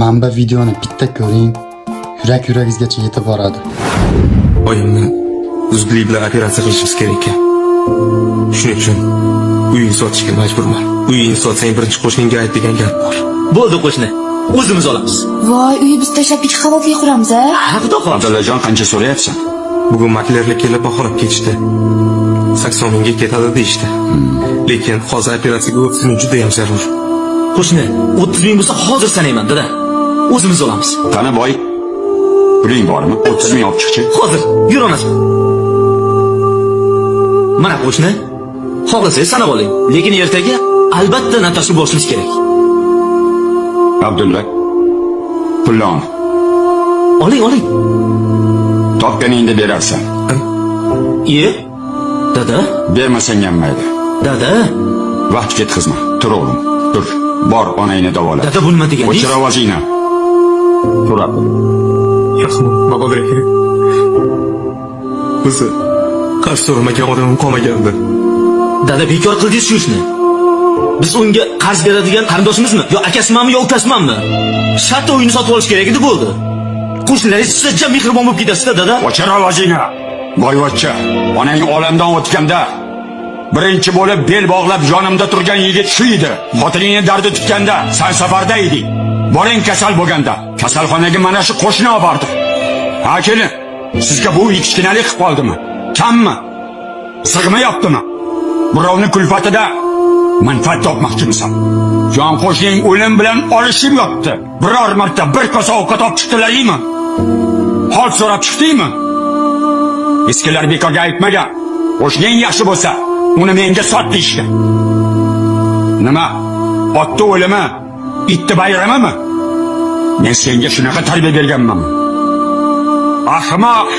Manba videoni bitta ko'ring, yurak-yuragingizgacha yetib boradi. Oyimni zudlik bilan operatsiya qilishimiz kerak ekan. Shuning uchun uyni sotishga majburman. Uyni sotsang birinchi qo'shningga ayt degan gap bor. Bo'ldi qo'shni. O'zimiz olamiz. Voy, uyi biz tashlab ikki qavatli quramiz a? Ha, xudo xohlasa. Abdullajon qancha so'rayapsan? Bugun maklerlar kelib baholab ketishdi. 80 mingga ketadi deyishdi. Lekin hozir operatsiyaga 30 ming juda ham zarur. Qo'shni, 30 ming bo'lsa hozir sanayman, dada. O'zimiz olamiz. Qani boy? Puling bormi? 30 ming olib chiqchi. Hozir yur onasi. Mana qo'shni, xohlasangiz sanab oling. Lekin ertaga albatta natashni boshlashimiz kerak. Abdulla, pulni ol. Oling. Topganingni berarsan. Dada? Bermasang ham mayli. Dada? Vaqt ketkazma. Tur o'g'lim. Tur. Bor onangni davolash. Dada bo'lma deganingiz? O'chir ovozingni. Tur Abdulla. Rahmon, babo kerak. O'zi qarz so'ramagan odamim qolmagandi. Dada bekor qildingiz shu ishni. Biz unga qarz beradigan qarindoshimizmi? Yo akasimanmi, yo ukasimanmi? Shartta uyni sotib olish kerak edi, bo'ldi. Qo'shnilaringiz sizga mehribon bo'lib ketasiz-da, dada. O'chir ovozingni. Boyvachcha, onang olamdan o'tganda birinchi bo'lib bel bog'lab yonimda turgan yigit shu edi. Xotiningni dardi tutganda sen safarda eding. Boring kasal bo'lganda kasalxonaga mana shu qo'shni olib bordi. Ha kelin, sizga bu kichkinalik qilib qoldimi? Kammi? Sig'mayaptimi? Birovning kulfatida manfaat topmoqchimisan? Jon qo'shning o'lim bilan olishib yotdi. Biror marta bir kosa ovqat olib chiqdilaringmi? Hol so'rab chiqdingmi? Eskilar bekorga aytmagan. Qo'shning yaxshi bo'lsa, uni menga sot deyishgan. Nima? Otni o'limi, itni bayramimi? Men senga shunaqa tarbiya berganman. Ahmoq!